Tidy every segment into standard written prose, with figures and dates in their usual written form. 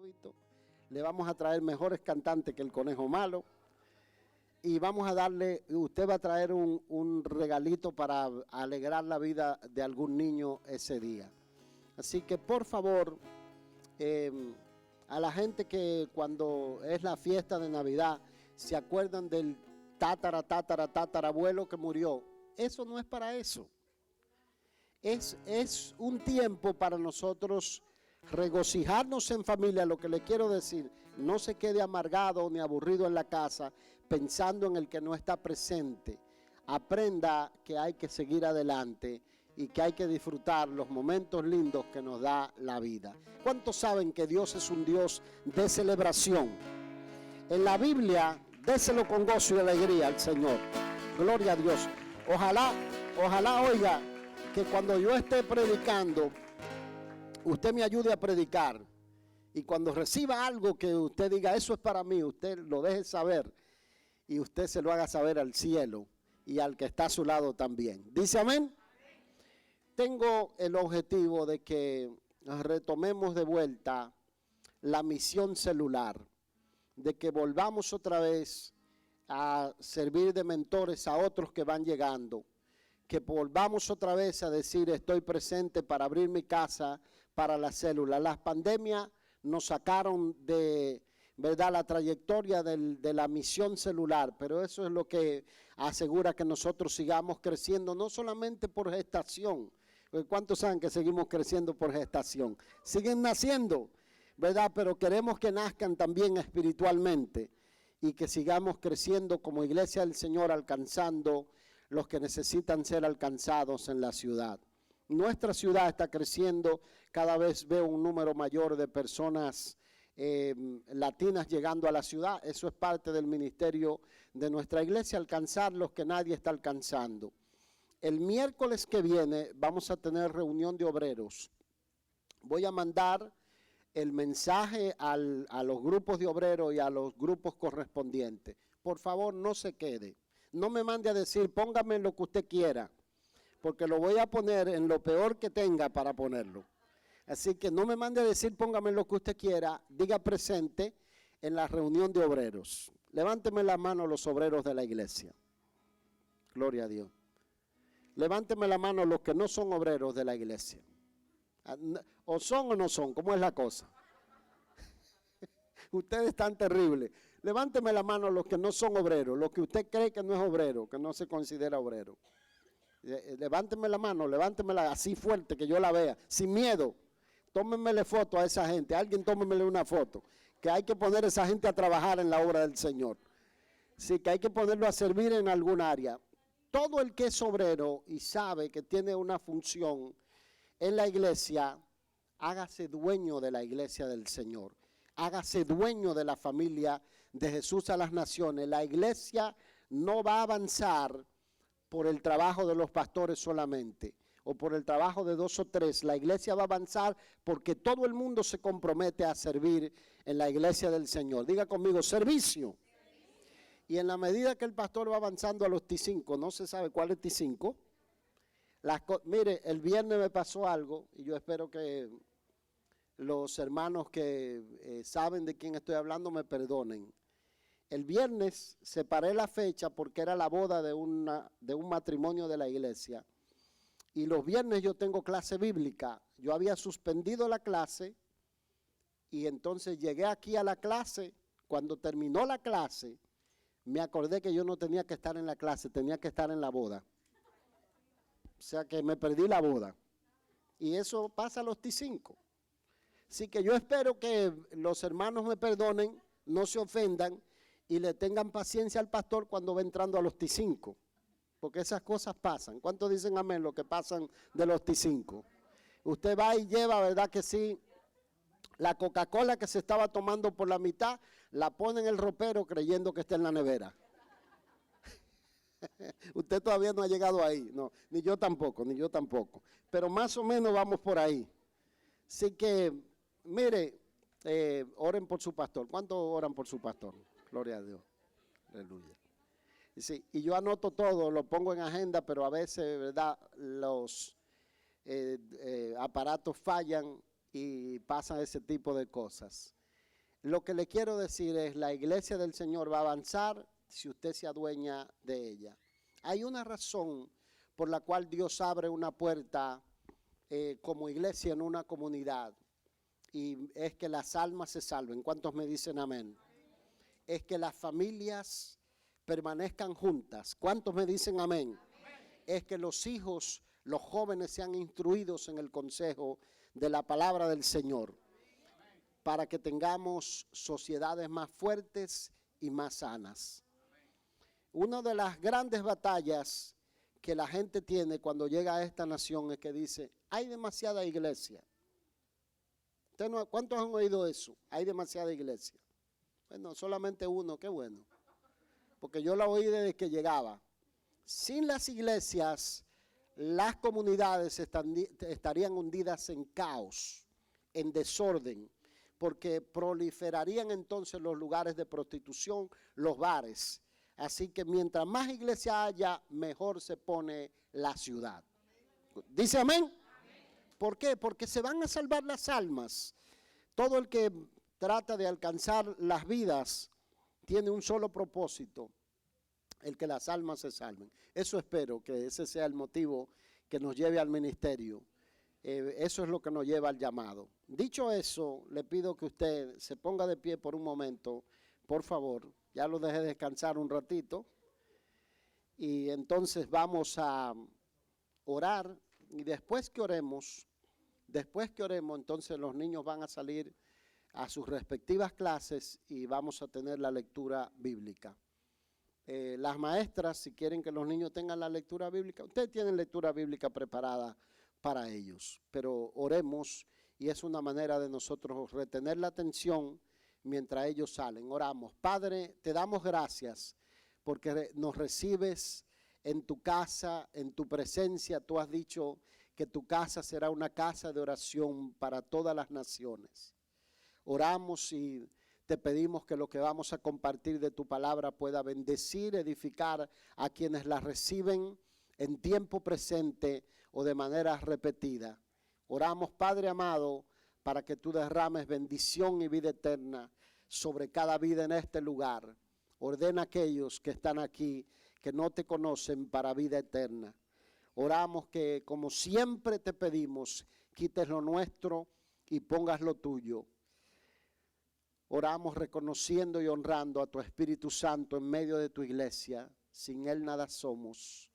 gratuito. Le vamos a traer mejores cantantes que el Conejo Malo. Y vamos a darle, usted va a traer un regalito para alegrar la vida de algún niño ese día. Así que por favor, a la gente que cuando es la fiesta de Navidad se acuerdan del tatarabuelo que murió, eso no es para eso. Es un tiempo para nosotros regocijarnos en familia. Lo que le quiero decir, no se quede amargado ni aburrido en la casa pensando en el que no está presente. Aprenda que hay que seguir adelante y que hay que disfrutar los momentos lindos que nos da la vida. ¿Cuántos saben que Dios es un Dios de celebración? En la Biblia, déselo con gozo y alegría al Señor. Gloria a Dios. Ojalá oiga que cuando yo esté predicando, usted me ayude a predicar. Y cuando reciba algo que usted diga, eso es para mí, usted lo deje saber. Y usted se lo haga saber al cielo y al que está a su lado también. ¿Dice amén? Tengo el objetivo de que retomemos de vuelta la misión celular, de que volvamos otra vez a servir de mentores a otros que van llegando, que volvamos otra vez a decir estoy presente para abrir mi casa para la célula. Las pandemias nos sacaron de, ¿verdad?, la trayectoria de la misión celular, pero eso es lo que asegura que nosotros sigamos creciendo, no solamente por gestación. ¿Cuántos saben que seguimos creciendo por gestación? Siguen naciendo, ¿verdad? Pero queremos que nazcan también espiritualmente y que sigamos creciendo como iglesia del Señor, alcanzando los que necesitan ser alcanzados en la ciudad. Nuestra ciudad está creciendo, cada vez veo un número mayor de personas latinas llegando a la ciudad. Eso es parte del ministerio de nuestra iglesia, alcanzar los que nadie está alcanzando. El miércoles que viene vamos a tener reunión de obreros. Voy a mandar el mensaje a los grupos de obreros y a los grupos correspondientes. Por favor, no se quede. No me mande a decir, póngame en lo que usted quiera, porque lo voy a poner en lo peor que tenga para ponerlo. Así que no me mande a decir, póngame en lo que usted quiera, diga presente en la reunión de obreros. Levánteme la mano los obreros de la iglesia. Gloria a Dios. Levánteme la mano los que no son obreros de la iglesia. O son o no son, ¿cómo es la cosa? Ustedes están terribles. Levánteme la mano los que no son obreros, los que usted cree que no es obrero, que no se considera obrero. Levánteme la mano, levántemela así fuerte que yo la vea, sin miedo. Tómenmele foto a esa gente, alguien tómenmele una foto, que hay que poner a esa gente a trabajar en la obra del Señor. Sí, que hay que ponerlo a servir en algún área. Todo el que es obrero y sabe que tiene una función en la iglesia, hágase dueño de la iglesia del Señor. Hágase dueño de la familia de Jesús a las naciones. La iglesia no va a avanzar por el trabajo de los pastores solamente o por el trabajo de 2 o 3. La iglesia va a avanzar porque todo el mundo se compromete a servir en la iglesia del Señor. Diga conmigo, servicio. Y en la medida que el pastor va avanzando a los T5, no se sabe cuál es T5. Mire, el viernes me pasó algo y yo espero que los hermanos que saben de quién estoy hablando me perdonen. El viernes separé la fecha porque era la boda de un matrimonio de la iglesia. Y los viernes yo tengo clase bíblica. Yo había suspendido la clase y entonces llegué aquí a la clase. Cuando terminó la clase, me acordé que yo no tenía que estar en la clase, tenía que estar en la boda. O sea que me perdí la boda. Y eso pasa a los T5. Así que yo espero que los hermanos me perdonen, no se ofendan y le tengan paciencia al pastor cuando va entrando a los T5. Porque esas cosas pasan. ¿Cuántos dicen amén lo que pasan de los T5? Usted va y lleva, ¿verdad que sí? La Coca-Cola que se estaba tomando por la mitad, la pone en el ropero creyendo que está en la nevera. Usted todavía no ha llegado ahí, no, ni yo tampoco. Pero más o menos vamos por ahí. Así que, mire, oren por su pastor. ¿Cuántos oran por su pastor? Gloria a Dios. Aleluya. Sí, y yo anoto todo, lo pongo en agenda, pero a veces, ¿verdad?, los aparatos fallan y pasan ese tipo de cosas. Lo que le quiero decir es, la iglesia del Señor va a avanzar si usted se adueña de ella. Hay una razón por la cual Dios abre una puerta como iglesia en una comunidad, y es que las almas se salven. ¿Cuántos me dicen amén? Es que las familias permanezcan juntas. ¿Cuántos me dicen amén? Es que los hijos, los jóvenes sean instruidos en el consejo de la palabra del Señor, para que tengamos sociedades más fuertes y más sanas. Una de las grandes batallas que la gente tiene cuando llega a esta nación es que dice, hay demasiada iglesia. ¿Cuántos han oído eso? Hay demasiada iglesia. Bueno, solamente uno, qué bueno. Porque yo la oí desde que llegaba. Sin las iglesias, las comunidades estarían hundidas en caos, en desorden, porque proliferarían entonces los lugares de prostitución, los bares. Así que mientras más iglesia haya, mejor se pone la ciudad. ¿Dice amén? ¿Por qué? Porque se van a salvar las almas. Todo el que trata de alcanzar las vidas tiene un solo propósito, el que las almas se salven. Eso espero que ese sea el motivo que nos lleve al ministerio. Eso es lo que nos lleva al llamado. Dicho eso, le pido que usted se ponga de pie por un momento, por favor. Ya lo dejé descansar un ratito. Y entonces vamos a orar. Y después que oremos, entonces los niños van a salir a sus respectivas clases y vamos a tener la lectura bíblica. Las maestras, si quieren que los niños tengan la lectura bíblica, ustedes tienen lectura bíblica preparada para ellos, pero oremos, y es una manera de nosotros retener la atención mientras ellos salen. Oramos. Padre, te damos gracias porque nos recibes en tu casa, en tu presencia. Tú has dicho que tu casa será una casa de oración para todas las naciones. Oramos y te pedimos que lo que vamos a compartir de tu palabra pueda bendecir, edificar a quienes la reciben en tiempo presente o de manera repetida. Oramos, Padre amado, para que tú derrames bendición y vida eterna sobre cada vida en este lugar. Ordena a aquellos que están aquí, que no te conocen, para vida eterna. Oramos que, como siempre te pedimos, quites lo nuestro y pongas lo tuyo. Oramos reconociendo y honrando a tu Espíritu Santo en medio de tu iglesia. Sin Él nada somos,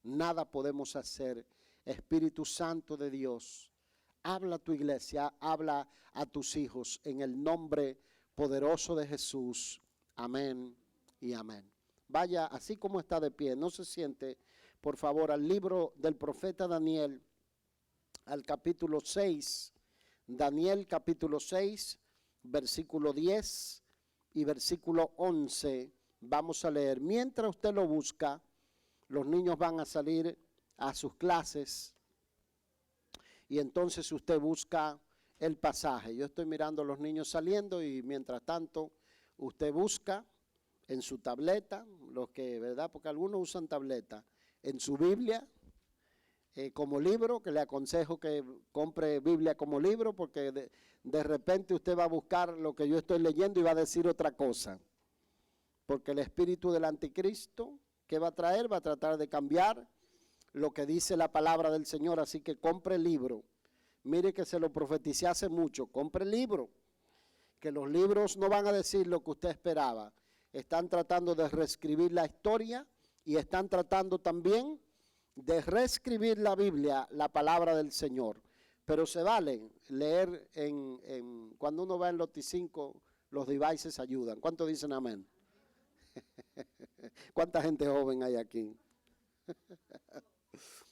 nada podemos hacer. Espíritu Santo de Dios, habla a tu iglesia, habla a tus hijos en el nombre poderoso de Jesús. Amén y amén. Vaya así como está de pie, no se siente, por favor, al libro del profeta Daniel, al capítulo 6. Daniel capítulo 6, versículo 10 y versículo 11. Vamos a leer. Mientras usted lo busca, los niños van a salir a sus clases y entonces usted busca el pasaje. Yo estoy mirando a los niños saliendo y mientras tanto usted busca en su tableta, los que, ¿verdad? Porque algunos usan tableta, en su Biblia como libro, que le aconsejo que compre Biblia como libro, porque de repente usted va a buscar lo que yo estoy leyendo y va a decir otra cosa. Porque el espíritu del anticristo, ¿qué va a traer? Va a tratar de cambiar lo que dice la palabra del Señor. Así que compre el libro. Mire que se lo profeticé hace mucho. Compre el libro. Que los libros no van a decir lo que usted esperaba. Están tratando de reescribir la historia y están tratando también de reescribir la Biblia, la palabra del Señor. Pero se vale leer cuando uno va en Loти5, los devices ayudan. ¿Cuántos dicen amén? ¿Cuánta gente joven hay aquí?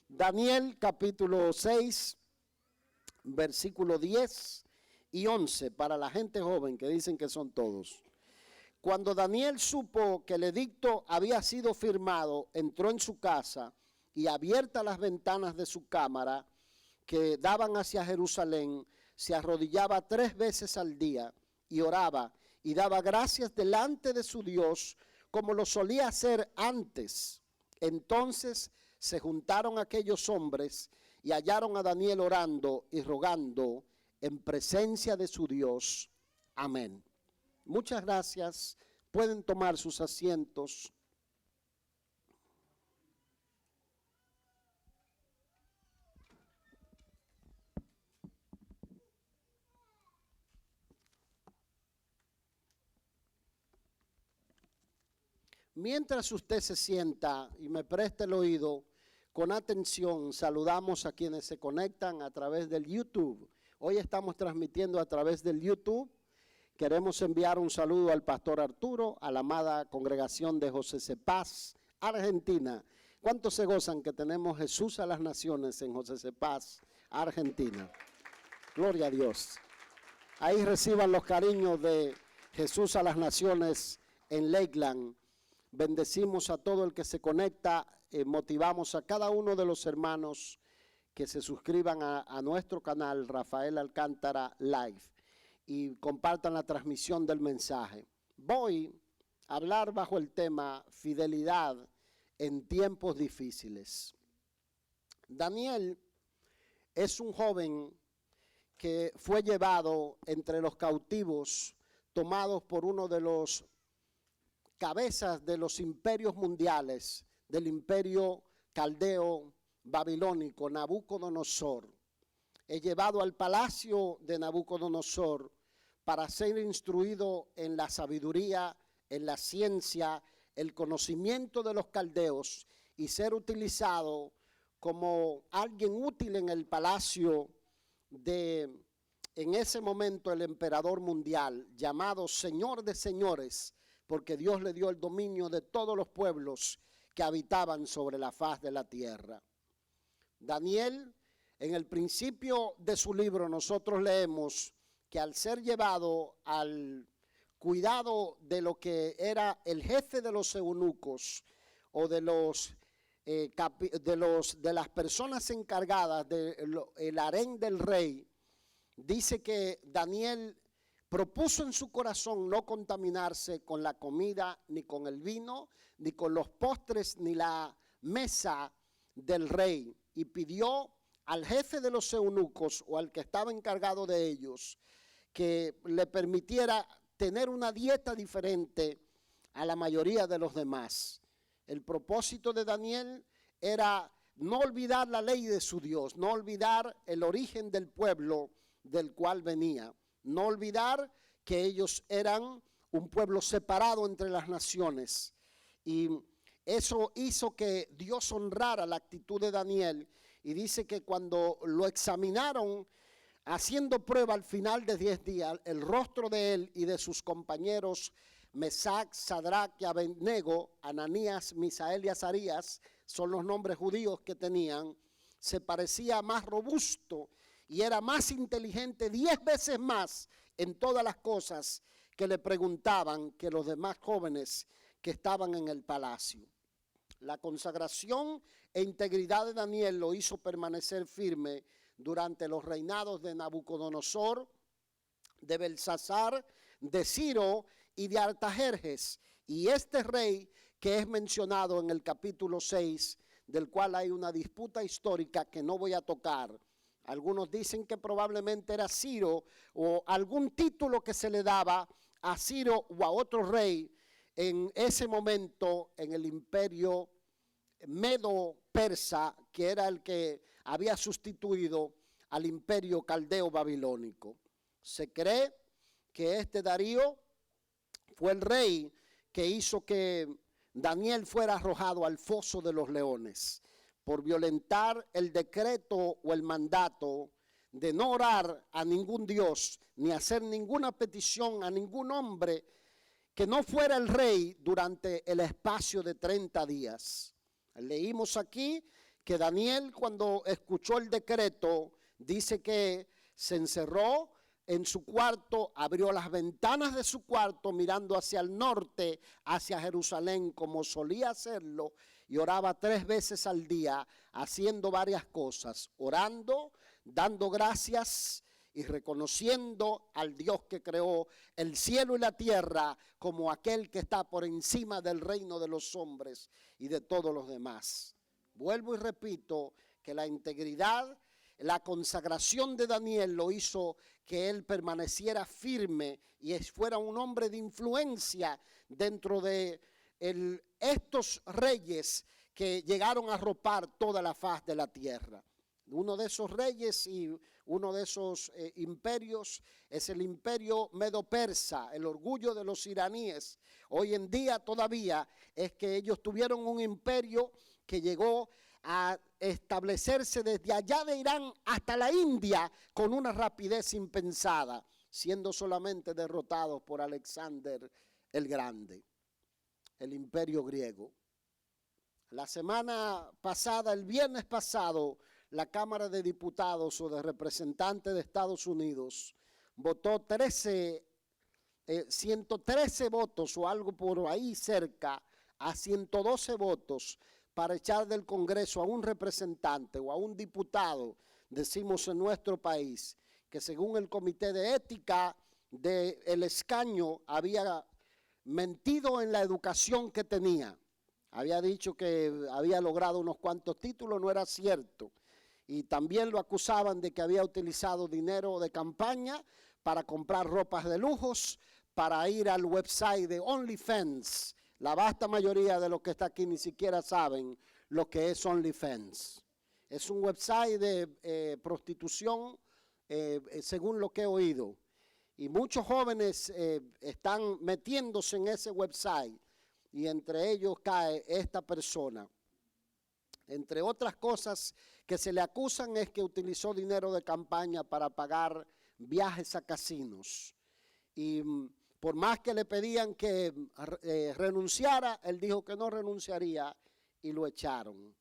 Daniel capítulo 6, versículo 10 y 11, para la gente joven que dicen que son todos. Cuando Daniel supo que el edicto había sido firmado, entró en su casa y, abiertas las ventanas de su cámara que daban hacia Jerusalén, se arrodillaba 3 veces al día y oraba y daba gracias delante de su Dios como lo solía hacer antes. Entonces se juntaron aquellos hombres y hallaron a Daniel orando y rogando en presencia de su Dios. Amén. Muchas gracias. Pueden tomar sus asientos. Mientras usted se sienta y me preste el oído, con atención, saludamos a quienes se conectan a través del YouTube. Hoy estamos transmitiendo a través del YouTube. Queremos enviar un saludo al pastor Arturo, a la amada congregación de José Cepaz, Argentina. ¿Cuántos se gozan que tenemos Jesús a las Naciones en José Cepaz, Argentina? Gloria a Dios. Ahí reciban los cariños de Jesús a las Naciones en Lakeland. Bendecimos a todo el que se conecta, motivamos a cada uno de los hermanos que se suscriban a nuestro canal Rafael Alcántara Live y compartan la transmisión del mensaje. Voy a hablar bajo el tema fidelidad en tiempos difíciles. Daniel es un joven que fue llevado entre los cautivos tomados por uno de los cabezas de los imperios mundiales, del imperio caldeo babilónico, Nabucodonosor. Es llevado al palacio de Nabucodonosor para ser instruido en la sabiduría, en la ciencia, el conocimiento de los caldeos y ser utilizado como alguien útil en el palacio de, en ese momento, el emperador mundial, llamado Señor de Señores, porque Dios le dio el dominio de todos los pueblos que habitaban sobre la faz de la tierra. Daniel, en el principio de su libro, nosotros leemos que al ser llevado al cuidado de lo que era el jefe de los eunucos o de las personas encargadas del harén del rey, dice que Daniel propuso en su corazón no contaminarse con la comida, ni con el vino, ni con los postres, ni la mesa del rey. Y pidió al jefe de los eunucos o al que estaba encargado de ellos que le permitiera tener una dieta diferente a la mayoría de los demás. El propósito de Daniel era no olvidar la ley de su Dios, no olvidar el origen del pueblo del cual venía. No olvidar que ellos eran un pueblo separado entre las naciones. Y eso hizo que Dios honrara la actitud de Daniel. Y dice que cuando lo examinaron, haciendo prueba al final de 10 días, el rostro de él y de sus compañeros, Mesac, Sadrach y Abednego, Ananías, Misael y Azarías, son los nombres judíos que tenían, se parecía más robusto y era más inteligente 10 veces más en todas las cosas que le preguntaban que los demás jóvenes que estaban en el palacio. La consagración e integridad de Daniel lo hizo permanecer firme durante los reinados de Nabucodonosor, de Belsasar, de Ciro y de Artajerjes. Y este rey que es mencionado en el capítulo 6, del cual hay una disputa histórica que no voy a tocar. Algunos dicen que probablemente era Ciro o algún título que se le daba a Ciro o a otro rey en ese momento en el imperio medo-persa, que era el que había sustituido al imperio caldeo babilónico. Se cree que este Darío fue el rey que hizo que Daniel fuera arrojado al foso de los leones por violentar el decreto o el mandato de no orar a ningún dios ni hacer ninguna petición a ningún hombre que no fuera el rey durante el espacio de 30 días. Leímos aquí que Daniel, cuando escuchó el decreto, dice que se encerró en su cuarto, abrió las ventanas de su cuarto mirando hacia el norte, hacia Jerusalén, como solía hacerlo, y oraba 3 veces al día, haciendo varias cosas, orando, dando gracias y reconociendo al Dios que creó el cielo y la tierra como aquel que está por encima del reino de los hombres y de todos los demás. Vuelvo y repito que la integridad la consagración de Daniel lo hizo que él permaneciera firme y fuera un hombre de influencia dentro de estos reyes que llegaron a arropar toda la faz de la tierra. Uno de esos reyes y uno de esos imperios es el imperio medo-persa, el orgullo de los iraníes. Hoy en día todavía es que ellos tuvieron un imperio que llegó a establecerse desde allá de Irán hasta la India con una rapidez impensada, siendo solamente derrotados por Alexander el Grande, el imperio griego. La semana pasada, el viernes pasado, la Cámara de Diputados o de Representantes de Estados Unidos votó 113 votos o algo por ahí cerca a 112 votos para echar del Congreso a un representante o a un diputado, decimos en nuestro país, que según el Comité de Ética del escaño había mentido en la educación que tenía. Había dicho que había logrado unos cuantos títulos, no era cierto. Y también lo acusaban de que había utilizado dinero de campaña para comprar ropas de lujos, para ir al website de OnlyFans. La vasta mayoría de los que está aquí ni siquiera saben lo que es OnlyFans. Es un website de prostitución, según lo que he oído. Y muchos jóvenes están metiéndose en ese website y entre ellos cae esta persona. Entre otras cosas que se le acusan es que utilizó dinero de campaña para pagar viajes a casinos. Y por más que le pedían que renunciara, él dijo que no renunciaría y lo echaron,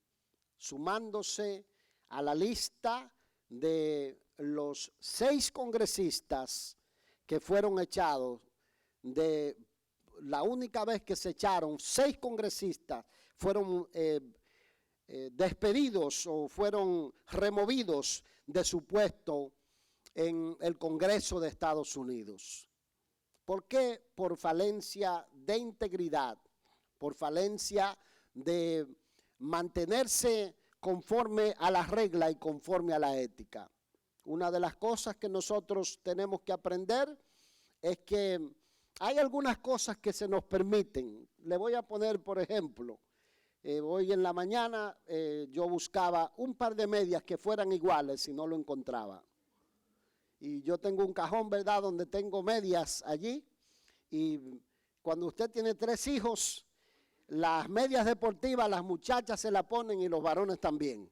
sumándose a la lista de los 6 congresistas que fueron echados. De la única vez que se echaron, 6 congresistas fueron despedidos o fueron removidos de su puesto en el Congreso de Estados Unidos. ¿Por qué? Por falencia de integridad, por falencia de mantenerse conforme a la regla y conforme a la ética. Una de las cosas que nosotros tenemos que aprender es que hay algunas cosas que se nos permiten. Le voy a poner, por ejemplo, hoy en la mañana yo buscaba un par de medias que fueran iguales y no lo encontraba. Y yo tengo un cajón, ¿verdad?, donde tengo medias allí. Y cuando usted tiene 3 hijos, las medias deportivas las muchachas se las ponen y los varones también.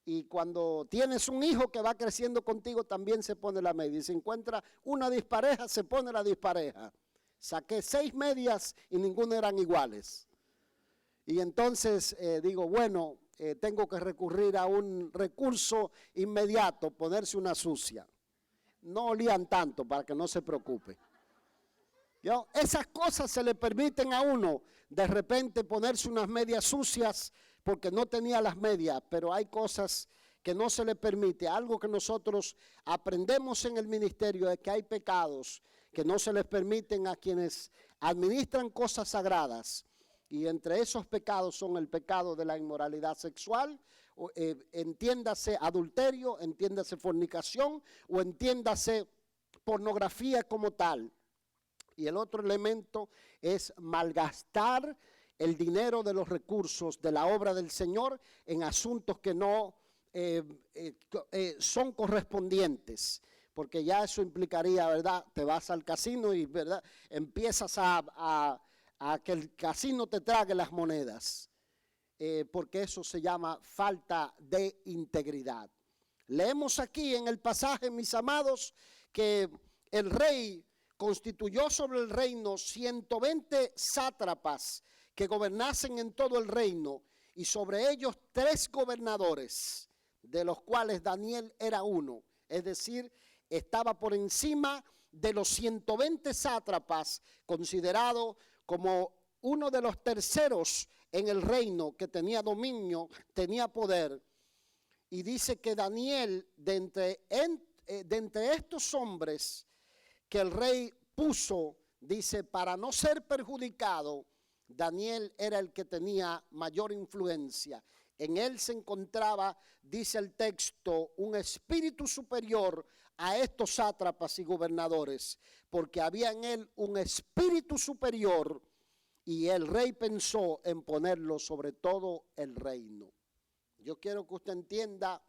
Y cuando tienes un hijo que va creciendo contigo, también se pone la media. Y si encuentra una dispareja, se pone la dispareja. Saqué 6 medias y ninguna eran iguales. Y entonces digo, bueno, tengo que recurrir a un recurso inmediato, ponerse una sucia. No olían tanto, para que no se preocupe. Esas cosas se le permiten a uno, de repente ponerse unas medias sucias porque no tenía las medias, pero hay cosas que no se le permite. Algo que nosotros aprendemos en el ministerio es que hay pecados que no se les permiten a quienes administran cosas sagradas. Y entre esos pecados son el pecado de la inmoralidad sexual, entiéndase adulterio, entiéndase fornicación o entiéndase pornografía como tal. Y el otro elemento es malgastar el dinero de los recursos de la obra del Señor en asuntos que no son correspondientes. Porque ya eso implicaría, ¿verdad? Te vas al casino y, ¿verdad?, empiezas a que el casino te trague las monedas, porque eso se llama falta de integridad. Leemos aquí en el pasaje, mis amados, que el rey constituyó sobre el reino 120 sátrapas que gobernasen en todo el reino, y sobre ellos 3 gobernadores, de los cuales Daniel era uno, es decir, estaba por encima de los 120 sátrapas, considerado como uno de los terceros en el reino, que tenía dominio, tenía poder. Y dice que Daniel, de entre estos hombres que el rey puso, dice, para no ser perjudicado, Daniel era el que tenía mayor influencia. En él se encontraba, dice el texto, un espíritu superior a estos sátrapas y gobernadores, porque había en él un espíritu superior y el rey pensó en ponerlo sobre todo el reino. Yo quiero que usted entienda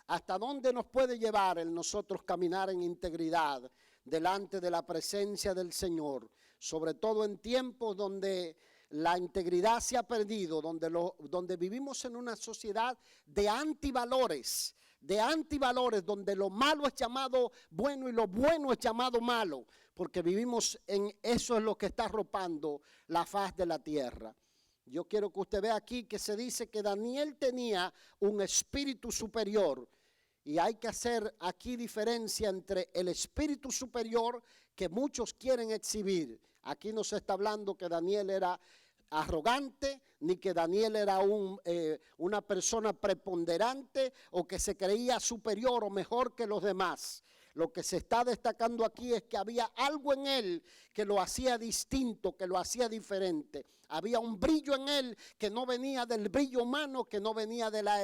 hasta dónde nos puede llevar el nosotros caminar en integridad delante de la presencia del Señor, sobre todo en tiempos donde la integridad se ha perdido, donde vivimos en una sociedad de antivalores, donde lo malo es llamado bueno y lo bueno es llamado malo, porque vivimos en eso, es lo que está arropando la faz de la tierra. Yo quiero que usted vea aquí que se dice que Daniel tenía un espíritu superior. Y hay que hacer aquí diferencia entre el espíritu superior que muchos quieren exhibir. Aquí no se está hablando que Daniel era arrogante, ni que Daniel era una persona preponderante o que se creía superior o mejor que los demás. Lo que se está destacando aquí es que había algo en él que lo hacía distinto, que lo hacía diferente. Había un brillo en él que no venía del brillo humano, que no venía de la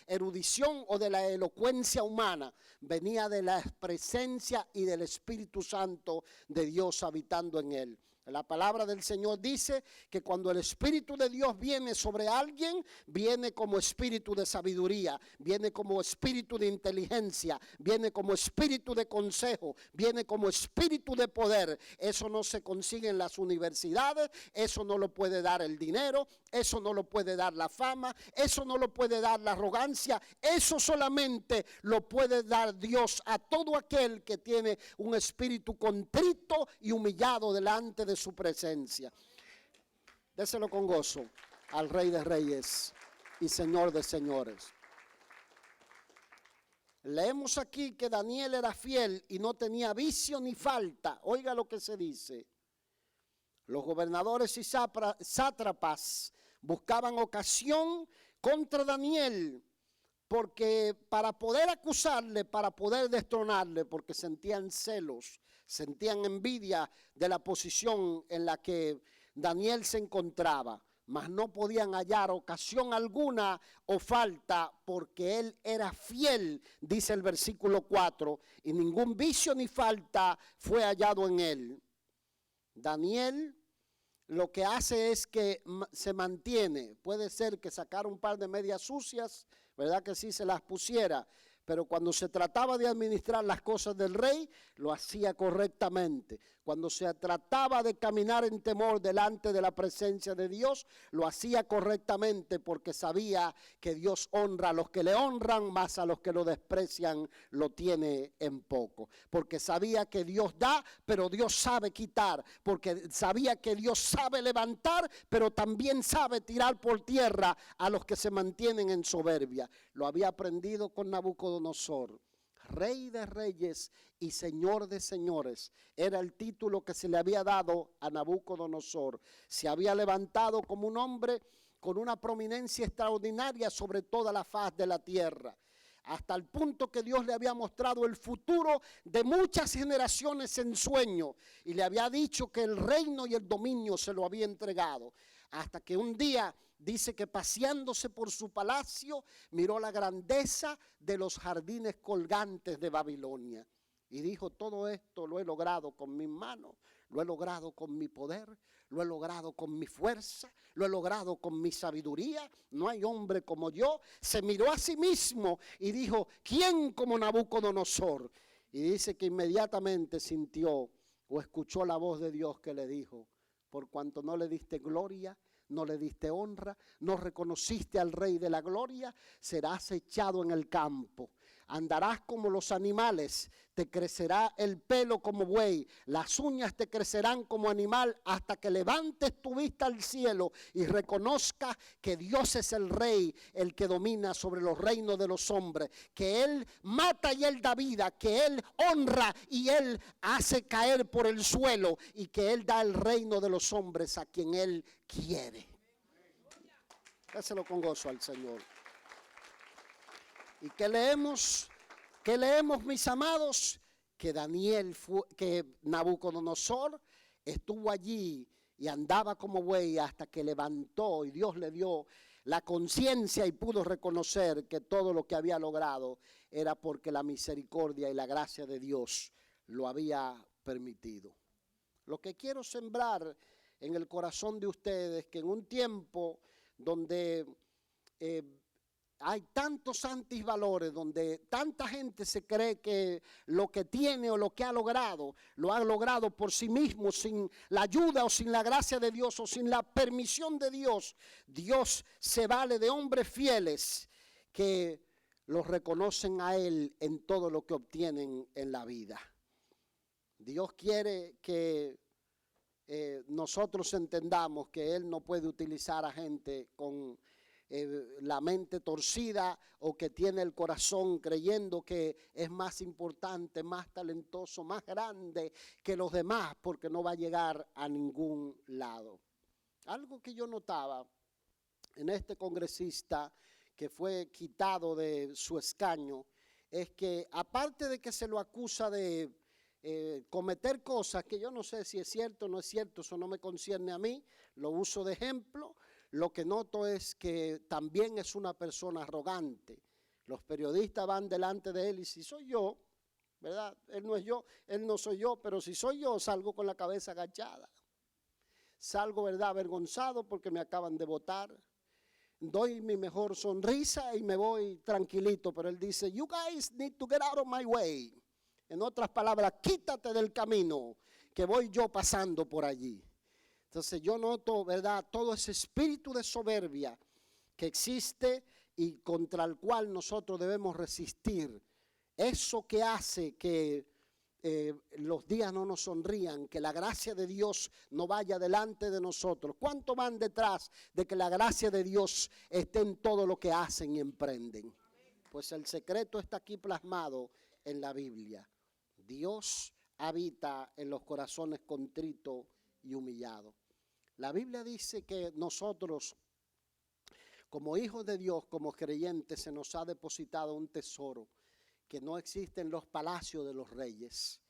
erudición o de la elocuencia humana. Venía de la presencia y del Espíritu Santo de Dios habitando en él. La palabra del Señor dice que cuando el Espíritu de Dios viene sobre alguien, viene como espíritu de sabiduría, viene como espíritu de inteligencia, viene como espíritu de consejo, viene como espíritu de poder. Eso no se consigue en las universidades, eso no lo puede dar el dinero, eso no lo puede dar la fama, eso no lo puede dar la arrogancia, eso solamente lo puede dar Dios a todo aquel que tiene un espíritu contrito y humillado delante de su presencia. Déselo con gozo al Rey de Reyes y Señor de Señores. Leemos aquí que Daniel era fiel y no tenía vicio ni falta. Oiga lo que se dice. Los gobernadores y sátrapas buscaban ocasión contra Daniel, porque para poder acusarle, para poder destronarle, porque sentían celos, sentían envidia de la posición en la que Daniel se encontraba, mas no podían hallar ocasión alguna o falta, porque él era fiel, dice el versículo 4, y ningún vicio ni falta fue hallado en él. Daniel lo que hace es que se mantiene. Puede ser que sacara un par de medias sucias, ¿verdad que sí? Se las pusiera, pero cuando se trataba de administrar las cosas del rey, lo hacía correctamente. Cuando se trataba de caminar en temor delante de la presencia de Dios, lo hacía correctamente, porque sabía que Dios honra a los que le honran, más a los que lo desprecian lo tiene en poco. Porque sabía que Dios da, pero Dios sabe quitar. Porque sabía que Dios sabe levantar, pero también sabe tirar por tierra a los que se mantienen en soberbia. Lo había aprendido con Nabucodonosor. Rey de reyes y Señor de señores era el título que se le había dado a Nabucodonosor. Se había levantado como un hombre con una prominencia extraordinaria sobre toda la faz de la tierra, hasta el punto que Dios le había mostrado el futuro de muchas generaciones en sueño, y le había dicho que el reino y el dominio se lo había entregado, hasta que un día dice que paseándose por su palacio miró la grandeza de los jardines colgantes de Babilonia y dijo: todo esto lo he logrado con mis manos, lo he logrado con mi poder, lo he logrado con mi fuerza, lo he logrado con mi sabiduría, no hay hombre como yo. Se miró a sí mismo y dijo: ¿quién como Nabucodonosor? Y dice que inmediatamente sintió o escuchó la voz de Dios que le dijo: por cuanto no le diste gloria, no le diste honra, no reconociste al Rey de la gloria, serás echado en el campo. Andarás como los animales, te crecerá el pelo como buey, las uñas te crecerán como animal, hasta que levantes tu vista al cielo y reconozcas que Dios es el Rey, el que domina sobre los reinos de los hombres, que Él mata y Él da vida, que Él honra y Él hace caer por el suelo, y que Él da el reino de los hombres a quien Él quiere. Déselo con gozo al Señor. ¿Y qué leemos? ¿Qué leemos, mis amados? Que Nabucodonosor estuvo allí y andaba como buey hasta que levantó, y Dios le dio la conciencia y pudo reconocer que todo lo que había logrado era porque la misericordia y la gracia de Dios lo había permitido. Lo que quiero sembrar en el corazón de ustedes, que en un tiempo donde hay tantos antivalores, donde tanta gente se cree que lo que tiene o lo que ha logrado, lo ha logrado por sí mismo, sin la ayuda o sin la gracia de Dios o sin la permisión de Dios. Dios se vale de hombres fieles que los reconocen a Él en todo lo que obtienen en la vida. Dios quiere que nosotros entendamos que Él no puede utilizar a gente con la mente torcida o que tiene el corazón creyendo que es más importante, más talentoso, más grande que los demás, porque no va a llegar a ningún lado. Algo que yo notaba en este congresista que fue quitado de su escaño es que, aparte de que se lo acusa de cometer cosas que yo no sé si es cierto o no es cierto, eso no me concierne a mí, lo uso de ejemplo. Lo que noto es que también es una persona arrogante. Los periodistas van delante de él y si soy yo, ¿verdad? Él no es yo, él no soy yo, pero si soy yo salgo con la cabeza agachada. Salgo, ¿verdad?, avergonzado porque me acaban de votar. Doy mi mejor sonrisa y me voy tranquilito, pero él dice, you guys need to get out of my way. En otras palabras, quítate del camino que voy yo pasando por allí. Entonces yo noto, ¿verdad?, todo ese espíritu de soberbia que existe y contra el cual nosotros debemos resistir. Eso que hace que los días no nos sonrían, que la gracia de Dios no vaya delante de nosotros. ¿Cuánto van detrás de que la gracia de Dios esté en todo lo que hacen y emprenden? Pues el secreto está aquí plasmado en la Biblia. Dios habita en los corazones contritos y humillados. La Biblia dice que nosotros, como hijos de Dios, como creyentes, se nos ha depositado un tesoro que no existe en los palacios de los reyes.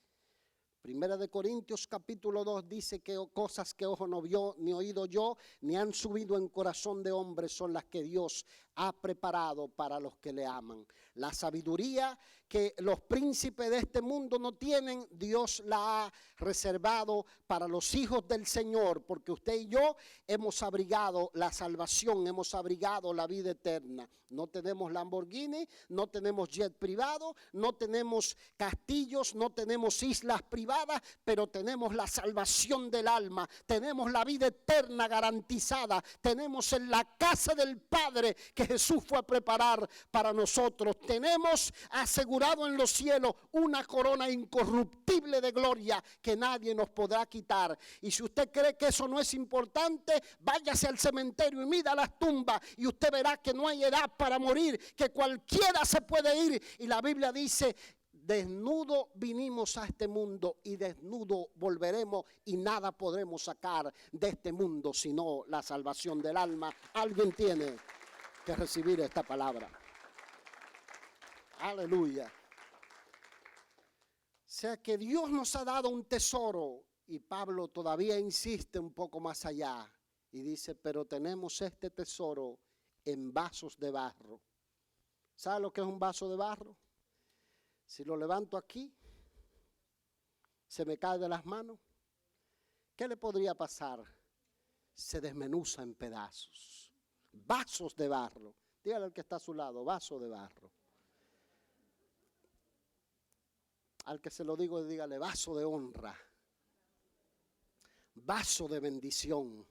Primera de Corintios capítulo 2 dice que cosas que ojo no vio, ni oído yo, ni han subido en corazón de hombre son las que Dios ha preparado para los que le aman. La sabiduría que los príncipes de este mundo no tienen, Dios la ha reservado para los hijos del Señor, porque usted y yo hemos abrigado la salvación, hemos abrigado la vida eterna. No tenemos Lamborghini, no tenemos jet privado, no tenemos castillos, no tenemos islas privadas, pero tenemos la salvación del alma, tenemos la vida eterna garantizada, tenemos en la casa del Padre que Jesús fue a preparar para nosotros, tenemos asegurado en los cielos una corona incorruptible de gloria que nadie nos podrá quitar. Y si usted cree que eso no es importante, váyase al cementerio y mida las tumbas y usted verá que no hay edad para morir, que cualquiera se puede ir. Y la Biblia dice, desnudo vinimos a este mundo y desnudo volveremos y nada podremos sacar de este mundo sino la salvación del alma. Alguien tiene que recibir esta palabra. Aleluya. O sea que Dios nos ha dado un tesoro y Pablo todavía insiste un poco más allá y dice, pero tenemos este tesoro en vasos de barro. ¿Sabe lo que es un vaso de barro? Si lo levanto aquí, se me cae de las manos. ¿Qué le podría pasar? Se desmenuza en pedazos. Vasos de barro. Dígale al que está a su lado, vaso de barro. Al que se lo digo, dígale, vaso de honra. Vaso de bendición.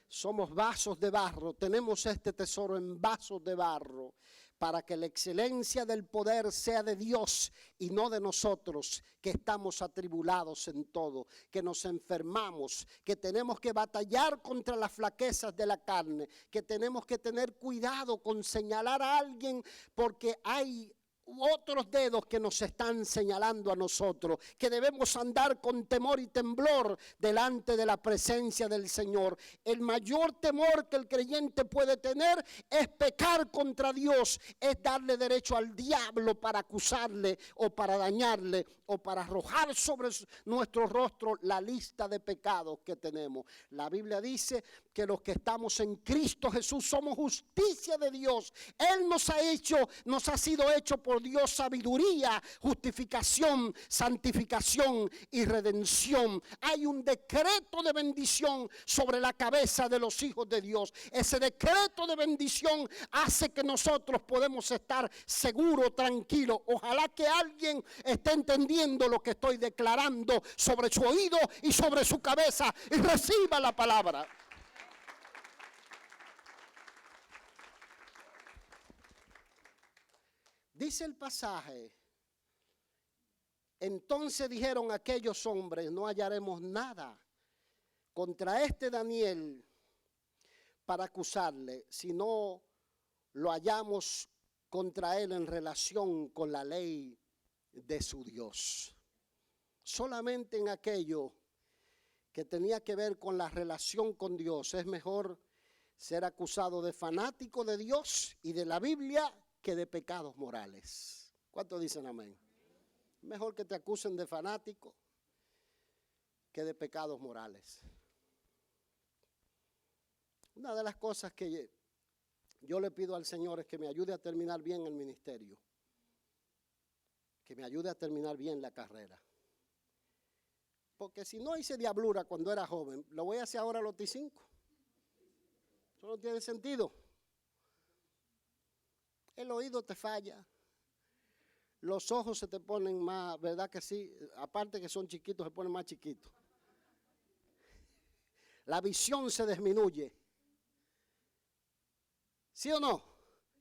Somos vasos de barro, tenemos este tesoro en vasos de barro para que la excelencia del poder sea de Dios y no de nosotros, que estamos atribulados en todo, que nos enfermamos, que tenemos que batallar contra las flaquezas de la carne, que tenemos que tener cuidado con señalar a alguien porque hay otros dedos que nos están señalando a nosotros, que debemos andar con temor y temblor delante de la presencia del Señor. El mayor temor que el creyente puede tener es pecar contra Dios, es darle derecho al diablo para acusarle o para dañarle o para arrojar sobre nuestro rostro la lista de pecados que tenemos. La Biblia dice que los que estamos en Cristo Jesús somos justicia de Dios. Él nos ha sido hecho por Dios sabiduría, justificación, santificación y redención. Hay un decreto de bendición sobre la cabeza de los hijos de Dios. Ese decreto de bendición hace que nosotros podemos estar seguros, tranquilos. Ojalá que alguien esté entendiendo lo que estoy declarando sobre su oído y sobre su cabeza y reciba la palabra. Dice el pasaje: entonces dijeron aquellos hombres, no hallaremos nada contra este Daniel para acusarle, si no lo hallamos contra él en relación con la ley de su Dios. Solamente en aquello que tenía que ver con la relación con Dios es mejor ser acusado de fanático de Dios y de la Biblia que de pecados morales. ¿Cuántos dicen amén? Mejor que te acusen de fanático que de pecados morales. Una de las cosas que yo le pido al Señor es que me ayude a terminar bien el ministerio, que me ayude a terminar bien la carrera. Porque si no hice diablura cuando era joven, lo voy a hacer ahora a los 25. Eso no tiene sentido. El oído te falla, los ojos se te ponen más, ¿verdad que sí? Aparte que son chiquitos, se ponen más chiquitos. La visión se disminuye. ¿Sí o no?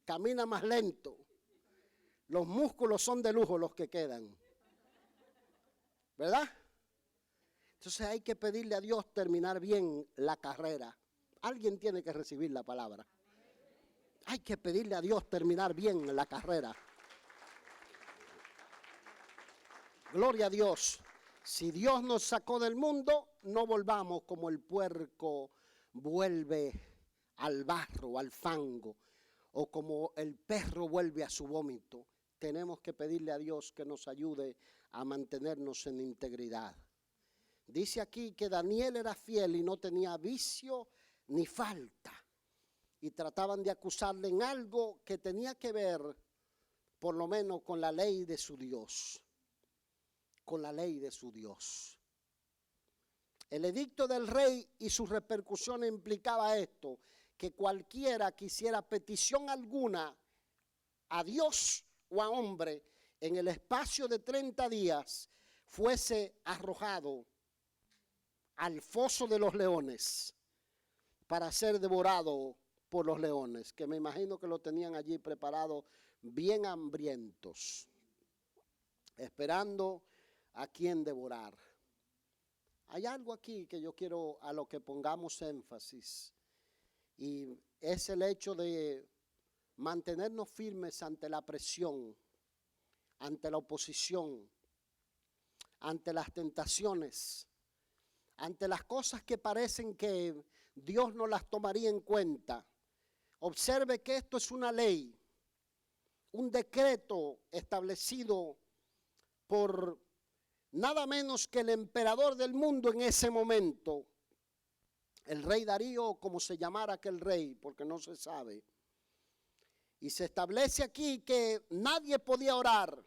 Camina más lento. Los músculos son de lujo los que quedan. ¿Verdad? Entonces hay que pedirle a Dios terminar bien la carrera. Alguien tiene que recibir la palabra. Hay que pedirle a Dios terminar bien la carrera. Gloria a Dios. Si Dios nos sacó del mundo, no volvamos como el puerco vuelve al barro, al fango, o como el perro vuelve a su vómito. Tenemos que pedirle a Dios que nos ayude a mantenernos en integridad. Dice aquí que Daniel era fiel y no tenía vicio ni falta. Y trataban de acusarle en algo que tenía que ver, por lo menos, con la ley de su Dios. Con la ley de su Dios. El edicto del rey y sus repercusiones implicaba esto, que cualquiera que hiciera petición alguna a Dios o a hombre en el espacio de 30 días fuese arrojado al foso de los leones para ser devorado por los leones, que me imagino que lo tenían allí preparado bien hambrientos, esperando a quien devorar. Hay algo aquí que yo quiero a lo que pongamos énfasis, y es el hecho de mantenernos firmes ante la presión, ante la oposición, ante las tentaciones, ante las cosas que parecen que Dios no las tomaría en cuenta. Observe que esto es una ley, un decreto establecido por nada menos que el emperador del mundo en ese momento, el rey Darío, como se llamara aquel rey, porque no se sabe. Y se establece aquí que nadie podía orar.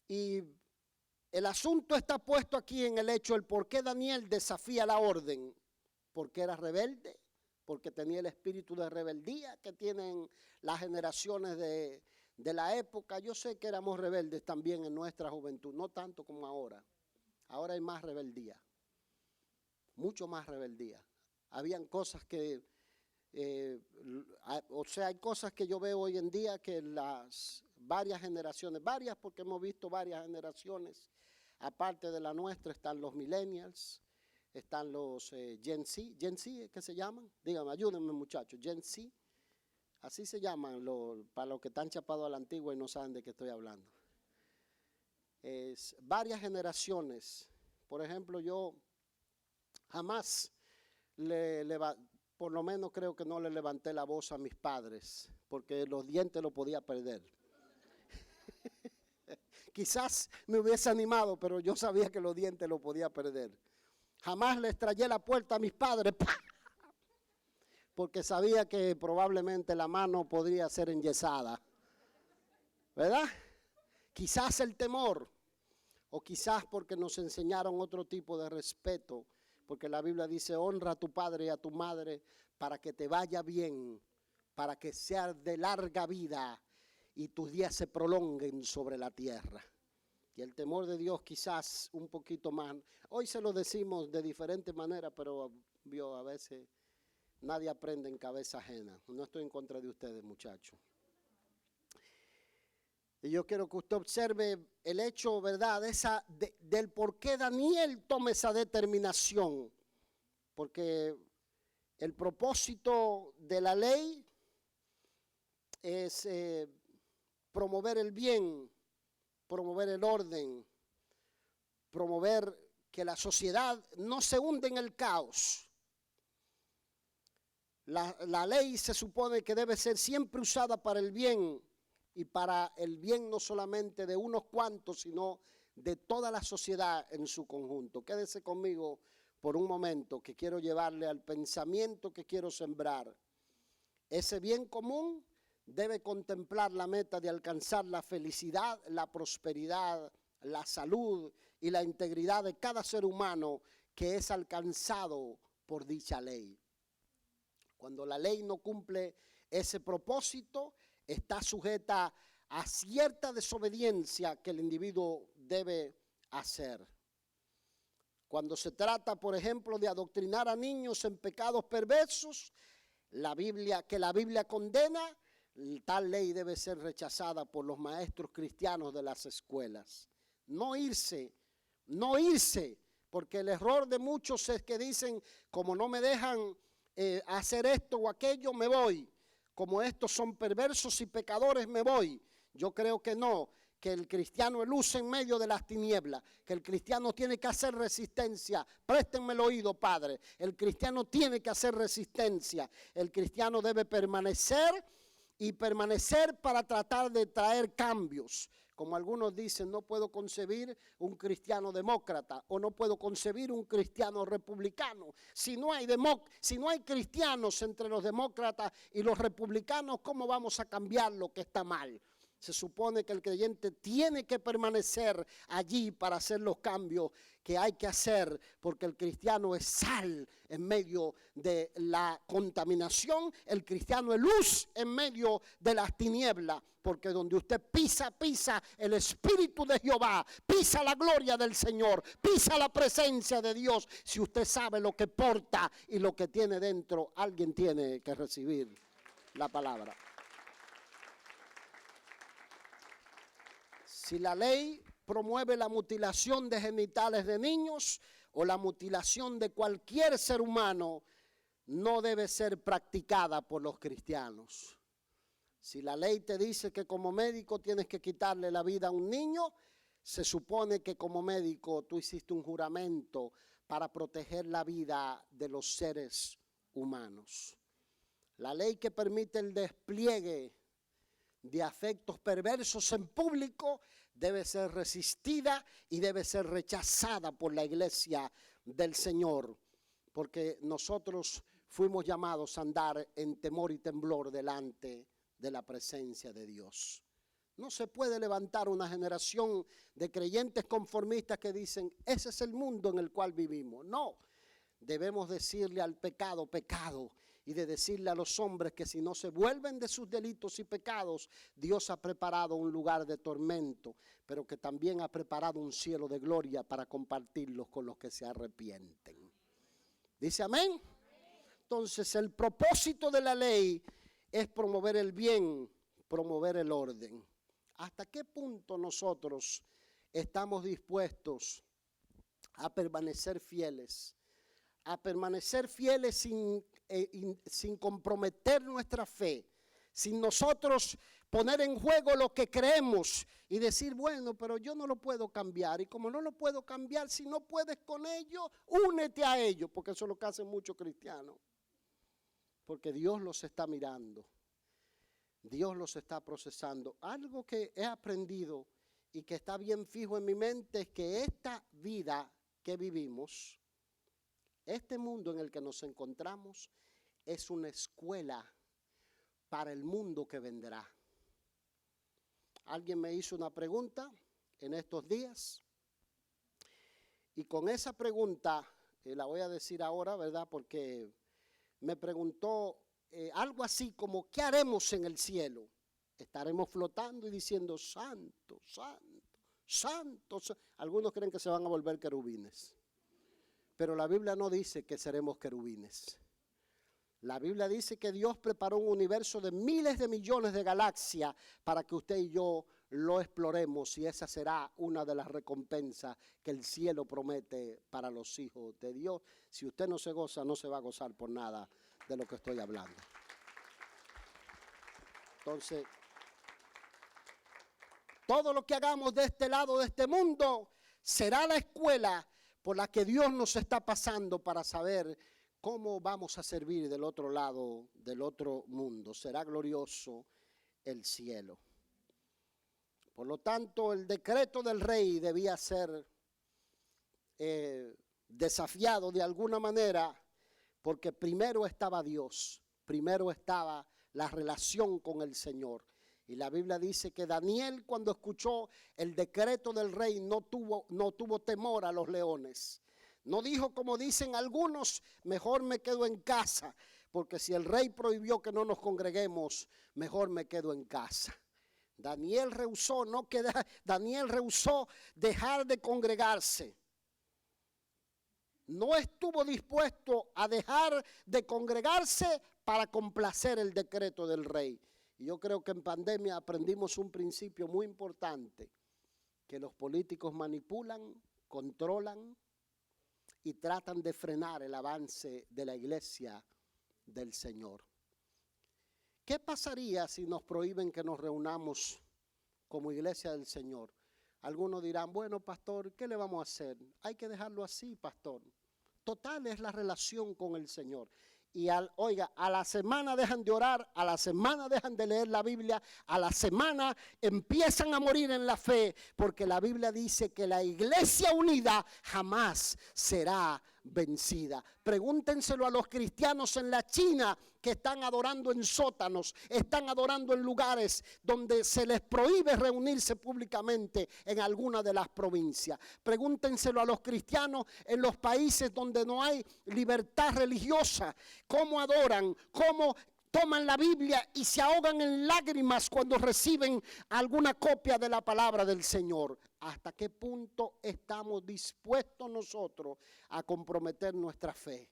Y el asunto está puesto aquí en el hecho del por qué Daniel desafía la orden. Porque era rebelde, porque tenía el espíritu de rebeldía que tienen las generaciones de la época. Yo sé que éramos rebeldes también en nuestra juventud, no tanto como ahora. Ahora hay más rebeldía, mucho más rebeldía. Habían cosas que, hay cosas que yo veo hoy en día que las varias generaciones, varias porque hemos visto varias generaciones, aparte de la nuestra están los millennials, están los Gen Z, ¿qué se llaman? Díganme, ayúdenme muchachos, Gen Z. Así se llaman para los que están chapados a la antigua y no saben de qué estoy hablando. Varias generaciones. Por ejemplo, yo jamás por lo menos creo que no le levanté la voz a mis padres, porque los dientes los podía perder. Quizás me hubiese animado, pero yo sabía que los dientes los podía perder. Jamás les trayé la puerta a mis padres, ¡pah!, porque sabía que probablemente la mano podría ser enyesada, ¿verdad? Quizás el temor, o quizás porque nos enseñaron otro tipo de respeto, porque la Biblia dice, honra a tu padre y a tu madre para que te vaya bien, para que seas de larga vida y tus días se prolonguen sobre la tierra. Y el temor de Dios quizás un poquito más. Hoy se lo decimos de diferentes maneras, pero a veces nadie aprende en cabeza ajena. No estoy en contra de ustedes, muchachos. Y yo quiero que usted observe el hecho, ¿verdad?, del por qué Daniel toma esa determinación. Porque el propósito de la ley es promover el bien, promover el orden, promover que la sociedad no se hunde en el caos. La ley se supone que debe ser siempre usada para el bien, y para el bien no solamente de unos cuantos, sino de toda la sociedad en su conjunto. Quédese conmigo por un momento, que quiero llevarle al pensamiento que quiero sembrar. Ese bien común debe contemplar la meta de alcanzar la felicidad, la prosperidad, la salud y la integridad de cada ser humano que es alcanzado por dicha ley. Cuando la ley no cumple ese propósito, está sujeta a cierta desobediencia que el individuo debe hacer. Cuando se trata, por ejemplo, de adoctrinar a niños en pecados perversos, la Biblia condena, tal ley debe ser rechazada por los maestros cristianos de las escuelas. No irse, porque el error de muchos es que dicen, como no me dejan hacer esto o aquello, me voy. Como estos son perversos y pecadores, me voy. Yo creo que no, que el cristiano luce en medio de las tinieblas, que el cristiano tiene que hacer resistencia. Préstenme el oído, Padre. El cristiano tiene que hacer resistencia. El cristiano debe permanecer para tratar de traer cambios. Como algunos dicen, no puedo concebir un cristiano demócrata o no puedo concebir un cristiano republicano. Si no hay cristianos entre los demócratas y los republicanos, ¿cómo vamos a cambiar lo que está mal? Se supone que el creyente tiene que permanecer allí para hacer los cambios que hay que hacer, porque el cristiano es sal en medio de la contaminación, el cristiano es luz en medio de las tinieblas, porque donde usted pisa el Espíritu de Jehová, pisa la gloria del Señor, pisa la presencia de Dios. Si usted sabe lo que porta y lo que tiene dentro, alguien tiene que recibir la palabra. Si la ley promueve la mutilación de genitales de niños o la mutilación de cualquier ser humano, no debe ser practicada por los cristianos. Si la ley te dice que como médico tienes que quitarle la vida a un niño, se supone que como médico tú hiciste un juramento para proteger la vida de los seres humanos. La ley que permite el despliegue de afectos perversos en público debe ser resistida y debe ser rechazada por la iglesia del Señor, porque nosotros fuimos llamados a andar en temor y temblor delante de la presencia de Dios. No se puede levantar una generación de creyentes conformistas que dicen, ese es el mundo en el cual vivimos. No, debemos decirle al pecado, pecado, y de decirle a los hombres que si no se vuelven de sus delitos y pecados, Dios ha preparado un lugar de tormento, pero que también ha preparado un cielo de gloria para compartirlos con los que se arrepienten. ¿Dice amén? Entonces el propósito de la ley es promover el bien, promover el orden. ¿Hasta qué punto nosotros estamos dispuestos a permanecer fieles? A permanecer fieles sin comprometer nuestra fe, sin nosotros poner en juego lo que creemos y decir, bueno, pero yo no lo puedo cambiar. Y como no lo puedo cambiar, si no puedes con ellos, únete a ellos, porque eso es lo que hacen muchos cristianos. Porque Dios los está mirando, Dios los está procesando. Algo que he aprendido y que está bien fijo en mi mente es que esta vida que vivimos, este mundo en el que nos encontramos, es una escuela para el mundo que vendrá. Alguien me hizo una pregunta en estos días y con esa pregunta, la voy a decir ahora, ¿verdad? Porque me preguntó algo así como, ¿qué haremos en el cielo? Estaremos flotando y diciendo, santo, santo, santo. Algunos creen que se van a volver querubines, pero la Biblia no dice que seremos querubines. La Biblia dice que Dios preparó un universo de miles de millones de galaxias para que usted y yo lo exploremos, y esa será una de las recompensas que el cielo promete para los hijos de Dios. Si usted no se goza, no se va a gozar por nada de lo que estoy hablando. Entonces, todo lo que hagamos de este lado de este mundo será la escuela por la que Dios nos está pasando para saber cómo vamos a servir del otro lado, del otro mundo. Será glorioso el cielo. Por lo tanto, el decreto del rey debía ser desafiado de alguna manera, porque primero estaba Dios, primero estaba la relación con el Señor. Y la Biblia dice que Daniel, cuando escuchó el decreto del rey, no tuvo temor a los leones. No dijo, como dicen algunos, mejor me quedo en casa, porque si el rey prohibió que no nos congreguemos, mejor me quedo en casa. Daniel rehusó dejar de congregarse. No estuvo dispuesto a dejar de congregarse para complacer el decreto del rey. Y yo creo que en pandemia aprendimos un principio muy importante, que los políticos manipulan, controlan y tratan de frenar el avance de la iglesia del Señor. ¿Qué pasaría si nos prohíben que nos reunamos como iglesia del Señor? Algunos dirán, bueno, pastor, ¿qué le vamos a hacer? Hay que dejarlo así, pastor. Total es la relación con el Señor. Y oiga, a la semana dejan de orar, a la semana dejan de leer la Biblia, a la semana empiezan a morir en la fe, porque la Biblia dice que la iglesia unida jamás será vencida. Pregúntenselo a los cristianos en la China que están adorando en sótanos, están adorando en lugares donde se les prohíbe reunirse públicamente en alguna de las provincias. Pregúntenselo a los cristianos en los países donde no hay libertad religiosa, cómo adoran, cómo toman la Biblia y se ahogan en lágrimas cuando reciben alguna copia de la palabra del Señor. ¿Hasta qué punto estamos dispuestos nosotros a comprometer nuestra fe?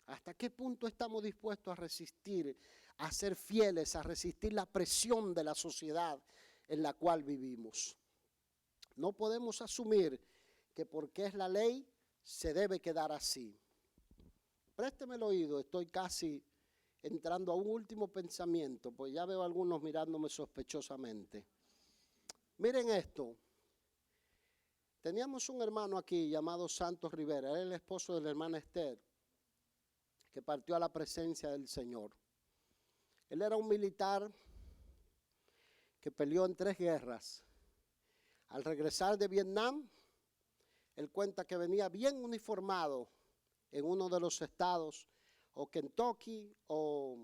¿Hasta qué punto estamos dispuestos a resistir, a ser fieles, a resistir la presión de la sociedad en la cual vivimos? No podemos asumir que porque es la ley se debe quedar así. Présteme el oído, estoy casi entrando a un último pensamiento, pues ya veo a algunos mirándome sospechosamente. Miren esto. Teníamos un hermano aquí llamado Santos Rivera, él es el esposo de la hermana Esther, que partió a la presencia del Señor. Él era un militar que peleó en 3 guerras. Al regresar de Vietnam, él cuenta que venía bien uniformado en uno de los estados, o Kentucky, o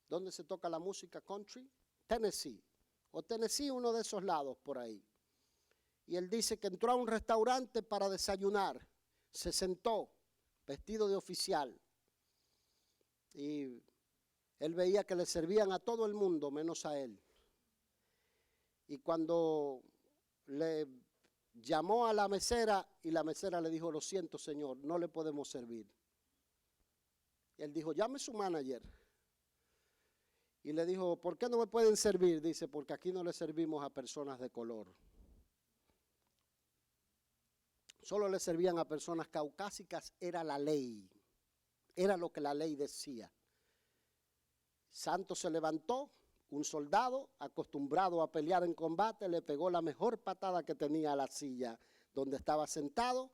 ¿dónde se toca la música country? Tennessee, uno de esos lados por ahí. Y él dice que entró a un restaurante para desayunar, se sentó, vestido de oficial, y él veía que le servían a todo el mundo menos a él. Y cuando le llamó a la mesera, y la mesera le dijo, lo siento señor, no le podemos servir. Y él dijo, llame a su manager. Y le dijo, ¿por qué no me pueden servir? Dice, porque aquí no le servimos a personas de color. Solo le servían a personas caucásicas, era la ley. Era lo que la ley decía. Santos se levantó, un soldado acostumbrado a pelear en combate le pegó la mejor patada que tenía a la silla donde estaba sentado,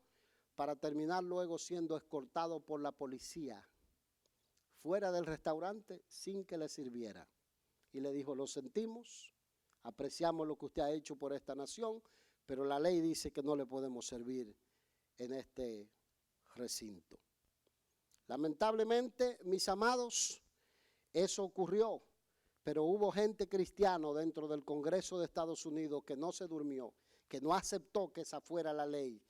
para terminar luego siendo escoltado por la policía fuera del restaurante sin que le sirviera. Y le dijo: lo sentimos, apreciamos lo que usted ha hecho por esta nación, pero la ley dice que no le podemos servir en este recinto. Lamentablemente, mis amados, eso ocurrió, pero hubo gente cristiana dentro del Congreso de Estados Unidos que no se durmió, que no aceptó que esa fuera la ley,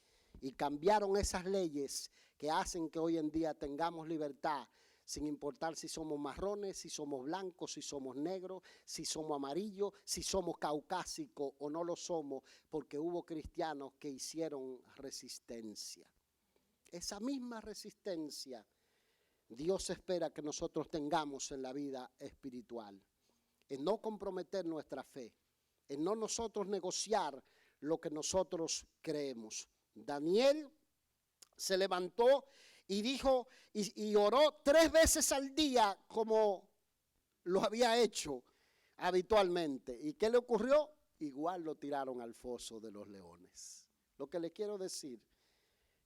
y cambiaron esas leyes que hacen que hoy en día tengamos libertad, sin importar si somos marrones, si somos blancos, si somos negros, si somos amarillos, si somos caucásicos o no lo somos, porque hubo cristianos que hicieron resistencia. Esa misma resistencia Dios espera que nosotros tengamos en la vida espiritual, en no comprometer nuestra fe, en no nosotros negociar lo que nosotros creemos. Daniel se levantó y dijo y oró 3 veces al día como lo había hecho habitualmente. ¿Y qué le ocurrió? Igual lo tiraron al foso de los leones. Lo que le quiero decir,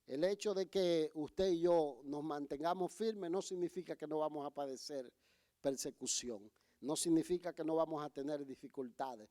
el hecho de que usted y yo nos mantengamos firmes no significa que no vamos a padecer persecución, no significa que no vamos a tener dificultades.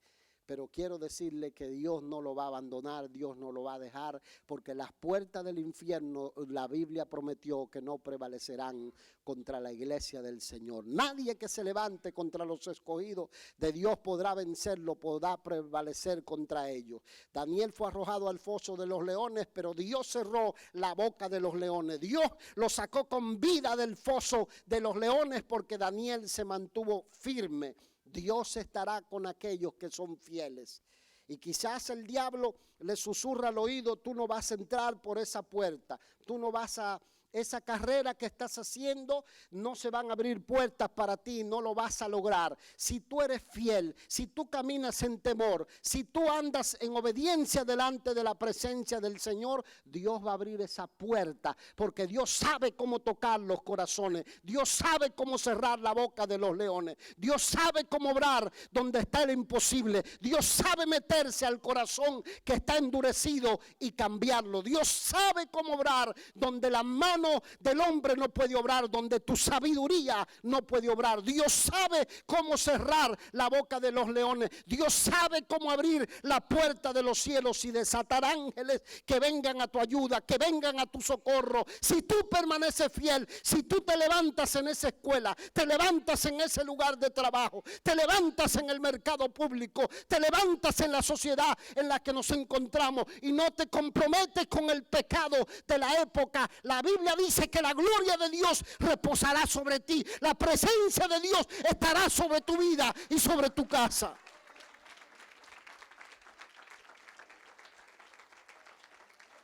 Pero quiero decirle que Dios no lo va a abandonar, Dios no lo va a dejar, porque las puertas del infierno, la Biblia prometió que no prevalecerán contra la iglesia del Señor. Nadie que se levante contra los escogidos de Dios podrá vencerlo, podrá prevalecer contra ellos. Daniel fue arrojado al foso de los leones, pero Dios cerró la boca de los leones. Dios lo sacó con vida del foso de los leones porque Daniel se mantuvo firme. Dios estará con aquellos que son fieles. Y quizás el diablo le susurra al oído: tú no vas a entrar por esa puerta, tú no vas a... Esa carrera que estás haciendo, no se van a abrir puertas para ti, no lo vas a lograr. Si tú eres fiel, si tú caminas en temor, si tú andas en obediencia delante de la presencia del Señor, Dios va a abrir esa puerta, porque Dios sabe cómo tocar los corazones, Dios sabe cómo cerrar la boca de los leones, Dios sabe cómo obrar donde está el imposible, Dios sabe meterse al corazón que está endurecido y cambiarlo, Dios sabe cómo obrar donde la mano del hombre no puede obrar, donde tu sabiduría no puede obrar. Dios sabe cómo cerrar la boca de los leones, Dios sabe cómo abrir la puerta de los cielos y desatar ángeles que vengan a tu ayuda, que vengan a tu socorro. Si tú permaneces fiel, si tú te levantas en esa escuela, te levantas en ese lugar de trabajo, te levantas en el mercado público, te levantas en la sociedad en la que nos encontramos y no te comprometes con el pecado de la época, la Biblia dice que la gloria de Dios reposará sobre ti, la presencia de Dios estará sobre tu vida y sobre tu casa.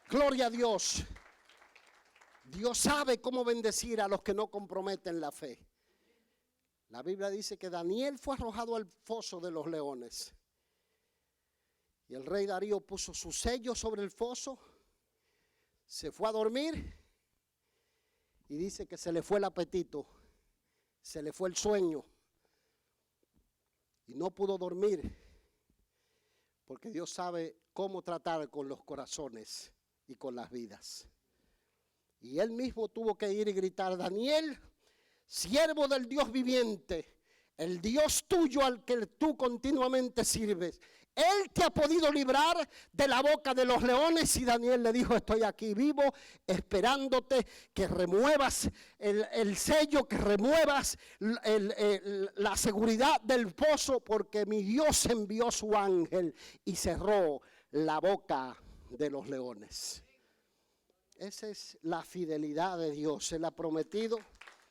Gloria a Dios. Dios sabe cómo bendecir a los que no comprometen la fe. La Biblia dice que Daniel fue arrojado al foso de los leones. Y el rey Darío puso su sello sobre el foso, se fue a dormir y dice que se le fue el apetito, se le fue el sueño y no pudo dormir, porque Dios sabe cómo tratar con los corazones y con las vidas. Y él mismo tuvo que ir y gritar: Daniel, siervo del Dios viviente, el Dios tuyo al que tú continuamente sirves, Él te ha podido librar de la boca de los leones. Y Daniel le dijo: estoy aquí vivo, esperándote que remuevas el sello, que remuevas la seguridad del pozo, porque mi Dios envió su ángel y cerró la boca de los leones. Esa es la fidelidad de Dios. Él ha prometido.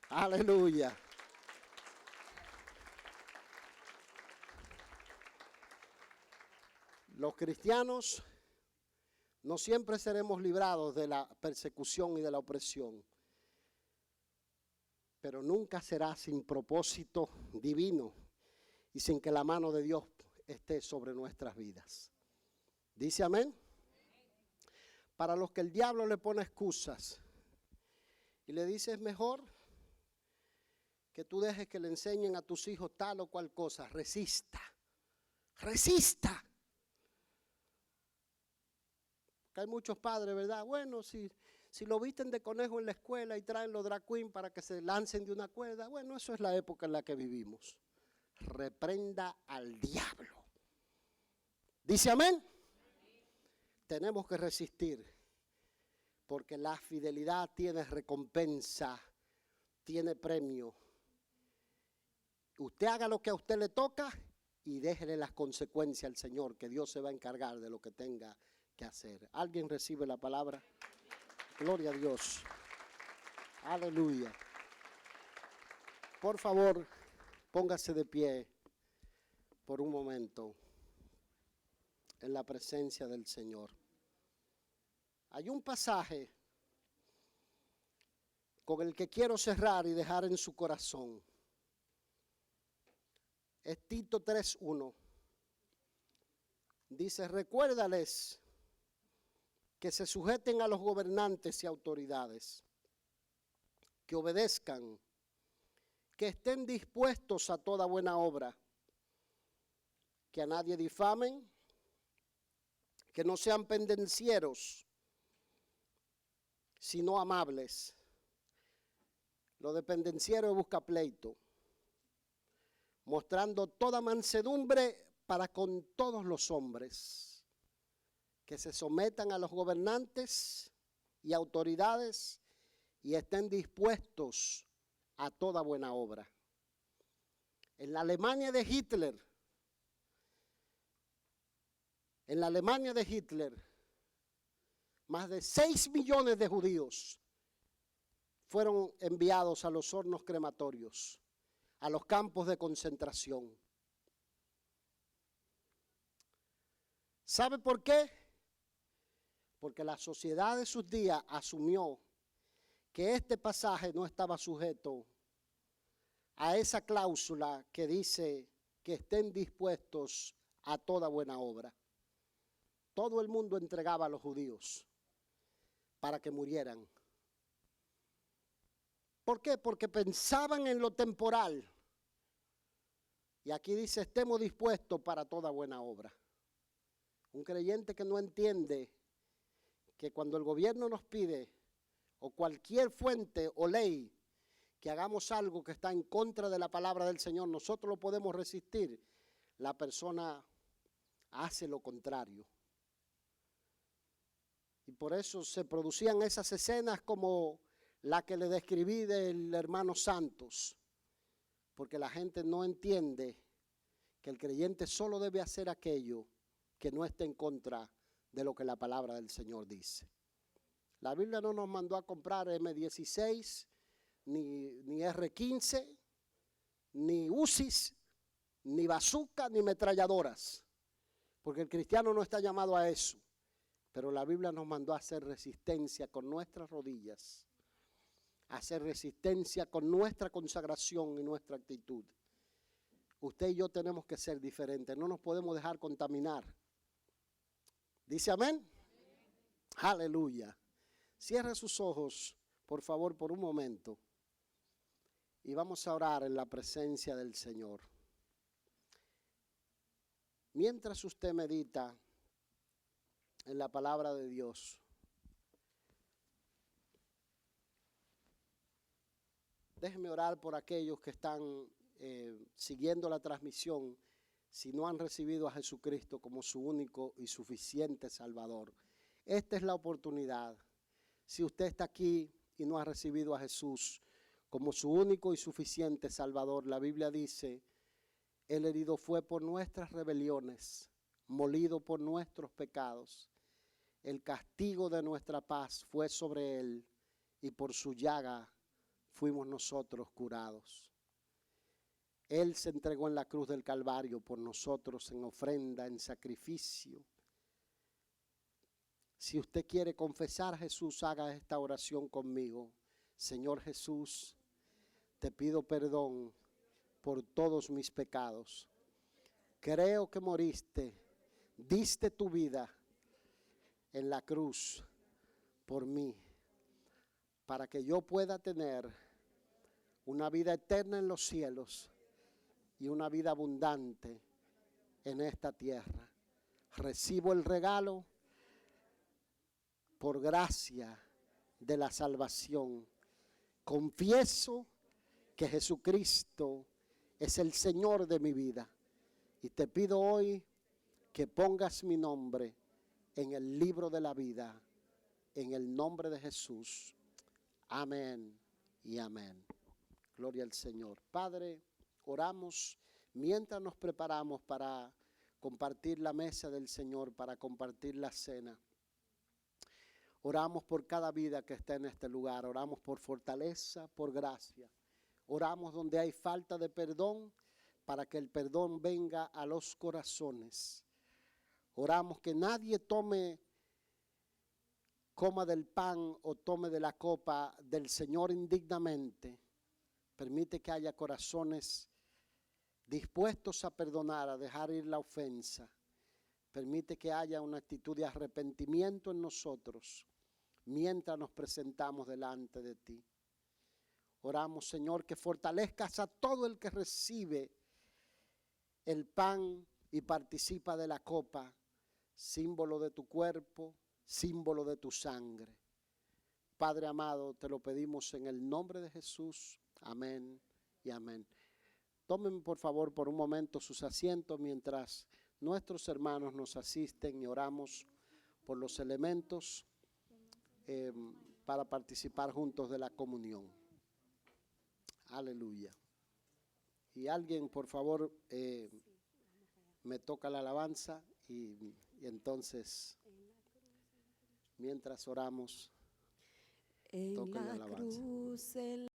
Aleluya. Los cristianos no siempre seremos librados de la persecución y de la opresión, pero nunca será sin propósito divino y sin que la mano de Dios esté sobre nuestras vidas. ¿Dice amén? Para los que el diablo le pone excusas y le dice: es mejor que tú dejes que le enseñen a tus hijos tal o cual cosa. Resista, resista. Que hay muchos padres, ¿verdad? Bueno, si lo visten de conejo en la escuela y traen los drag queen para que se lancen de una cuerda, bueno, eso es la época en la que vivimos. Reprenda al diablo. ¿Dice amén? Tenemos que resistir, porque la fidelidad tiene recompensa, tiene premio. Usted haga lo que a usted le toca y déjele las consecuencias al Señor, que Dios se va a encargar de lo que tenga que hacer. ¿Alguien recibe la palabra? Gloria a Dios. Aleluya. Por favor, póngase de pie por un momento en la presencia del Señor. Hay un pasaje con el que quiero cerrar y dejar en su corazón. Es Tito 3:1. Dice, recuérdales que se sujeten a los gobernantes y autoridades, que obedezcan, que estén dispuestos a toda buena obra, que a nadie difamen, que no sean pendencieros, sino amables. Lo de pendenciero busca pleito, mostrando toda mansedumbre para con todos los hombres, que se sometan a los gobernantes y autoridades y estén dispuestos a toda buena obra. En la Alemania de Hitler, más de 6 millones de judíos fueron enviados a los hornos crematorios, a los campos de concentración. ¿Sabe por qué? Porque la sociedad de sus días asumió que este pasaje no estaba sujeto a esa cláusula que dice que estén dispuestos a toda buena obra. Todo el mundo entregaba a los judíos para que murieran. ¿Por qué? Porque pensaban en lo temporal. Y aquí dice, estemos dispuestos para toda buena obra. Un creyente que no entiende que cuando el gobierno nos pide, o cualquier fuente o ley, que hagamos algo que está en contra de la palabra del Señor, nosotros lo podemos resistir, la persona hace lo contrario. Y por eso se producían esas escenas como la que le describí del hermano Santos, porque la gente no entiende que el creyente solo debe hacer aquello que no esté en contra de lo que la palabra del Señor dice. La Biblia no nos mandó a comprar M16, ni R15, ni UCIs, ni bazooka, ni metralladoras, porque el cristiano no está llamado a eso. Pero la Biblia nos mandó a hacer resistencia con nuestras rodillas, a hacer resistencia con nuestra consagración y nuestra actitud. Usted y yo tenemos que ser diferentes, no nos podemos dejar contaminar. ¿Dice amén? Aleluya. Cierre sus ojos, por favor, por un momento. Y vamos a orar en la presencia del Señor. Mientras usted medita en la palabra de Dios, déjeme orar por aquellos que están siguiendo la transmisión, si no han recibido a Jesucristo como su único y suficiente Salvador. Esta es la oportunidad. Si usted está aquí y no ha recibido a Jesús como su único y suficiente Salvador, la Biblia dice, Él herido fue por nuestras rebeliones, molido por nuestros pecados. El castigo de nuestra paz fue sobre Él y por su llaga fuimos nosotros curados. Él se entregó en la cruz del Calvario por nosotros en ofrenda, en sacrificio. Si usted quiere confesar a Jesús, haga esta oración conmigo. Señor Jesús, te pido perdón por todos mis pecados. Creo que moriste, diste tu vida en la cruz por mí, para que yo pueda tener una vida eterna en los cielos y una vida abundante en esta tierra. Recibo el regalo por gracia de la salvación. Confieso que Jesucristo es el Señor de mi vida y te pido hoy que pongas mi nombre en el libro de la vida, en el nombre de Jesús. Amén y amén. Gloria al Señor. Padre, oramos mientras nos preparamos para compartir la mesa del Señor, para compartir la cena. Oramos por cada vida que está en este lugar. Oramos por fortaleza, por gracia. Oramos donde hay falta de perdón, para que el perdón venga a los corazones. Oramos que nadie coma del pan o tome de la copa del Señor indignamente. Permite que haya corazones dispuestos a perdonar, a dejar ir la ofensa. Permite que haya una actitud de arrepentimiento en nosotros mientras nos presentamos delante de ti. Oramos, Señor, que fortalezcas a todo el que recibe el pan y participa de la copa, símbolo de tu cuerpo, símbolo de tu sangre. Padre amado, te lo pedimos en el nombre de Jesús. Amén y amén. Tomen por favor por un momento sus asientos mientras nuestros hermanos nos asisten y oramos por los elementos para participar juntos de la comunión. Aleluya. Y alguien, por favor, me toca la alabanza y entonces, mientras oramos, toca la alabanza.